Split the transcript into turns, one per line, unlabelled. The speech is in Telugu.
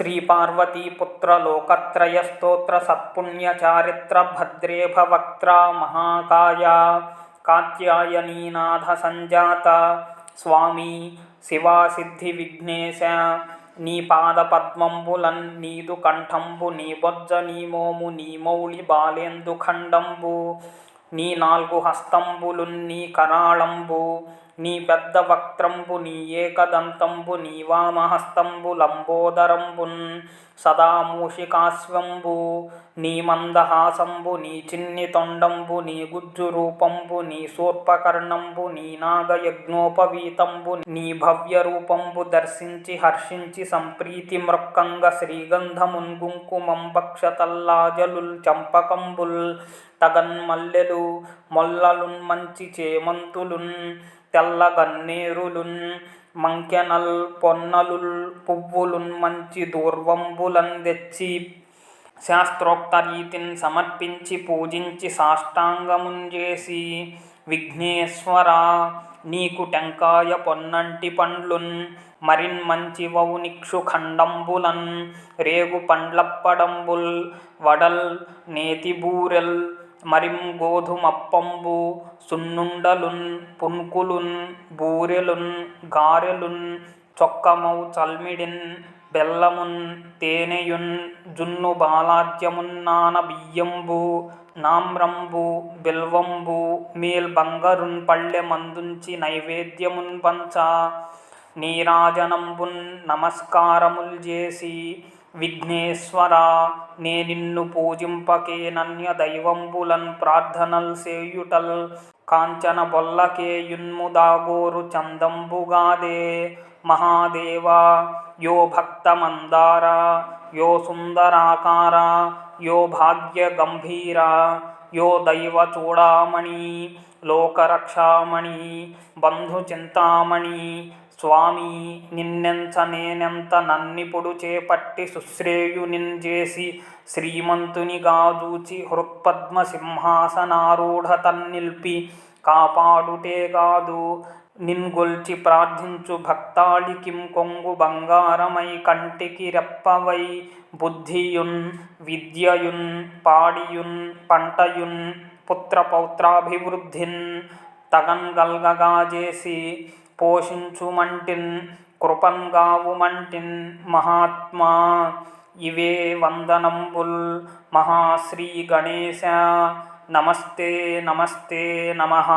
श्रीपार्वतीपुत्र लोकत्रयस्तोत्र सत्पुण्यचारित्र भद्रे भवक्त्रा महाकाया कात्यायनीनाथ संजात स्वामी शिवा सिद्धि विघ्नेश నీ పాద పద్మంబులన్ నీదు కంఠంబు నీ బొజ్జ నీ మోము నీ మౌళి బాలేందు ఖండంబు నీ నాల్గు హస్తంబులున్ నీ కరాళంబు నీ పెద్ద వక్త్రంబు నీ ఏకదంతంబు నీ వామహస్తంబు లంబోదరంబున్ సదా మూషికాశ్వంబు నీ మందహాసంబు నీ చిన్ని తొండంబు నీ గుజ్జు రూపంబు నీ శూర్పకర్ణంబు నీ నాగయజ్ఞోపవీతంబు నీ భవ్య రూపంబు దర్శించి హర్షించి సంప్రీతి మృక్కంగ శ్రీగంధమున్ గుంకుమం భక్షతల్లాజలుల్ చంపకంబుల్ తగన్మల్లెలు మొల్లలున్ మంచి చేమంతులున్ తెల్ల గన్నేరులున్ మంకెనల్ పొన్నలుల్ పువ్వులున్ మంచి దూర్వంబులన్ తెచ్చి శాస్త్రోక్త రీతిని సమర్పించి పూజించి సాష్టాంగమున్ చేసి విఘ్నేశ్వర నీకు టెంకాయ పొన్నంటి పండ్లున్ మరిన్ మంచి వౌనిక్షు ఖండంబులన్ రేగు పండ్లప్పడంబుల్ వడల్ నేతి బూరెల్ మరిం గోధుమప్పంబు సున్నుండలున్ పున్కులున్ బూరెలున్ గారెలున్ చొక్కమౌ చల్మిడిన్ బెల్లమున్ తేనెయున్ జున్ను బాలాజ్యమున్ నాన బియ్యంబు నామ్రంబు బిల్వంబు మేల్ బంగరున్ పళ్ళె మందుంచి నైవేద్యమున్ పంచ నీరాజనంబున్ నమస్కారముల్ చేసి విఘ్నేశ్వర నే నిన్ను పూజింపకే నన్య దైవంబులన్ ప్రార్థనల్ సేయుటల్ కాంచన బొల్లకేయున్ముదాగోరు చందంబుగాదే మహాదేవ యో భక్తమందార యో సుందరాకార యో భాగ్య గంభీర యో దైవ చూడామణి లోకరక్షామణి బంధుచింతామణి స్వామి నిన్నెంచ నేనెంత నన్నిపుడు చేపట్టి సుశ్రేయునిన్ చేసి శ్రీమంతునిగా దూచి హృత్పద్మ సింహాసనారూఢ తన్నిల్పి కాపాడుటేగాదు నిన్గొల్చి ప్రార్థించు భక్తాళికిం కొంగు బంగారమై కంటికి రెప్పవై బుద్ధియున్ విద్యయున్ పాడియున్ పంటయున్ పుత్రపౌత్రాభివృద్ధిన్ తగన్గల్గగా చేసి పోషించుమంటిన్ కృపంగావుమంటిన్ మహాత్మా ఇవే వందనంబుల్ మహాశ్రీ గణేశ నమస్తే నమస్తే నమః.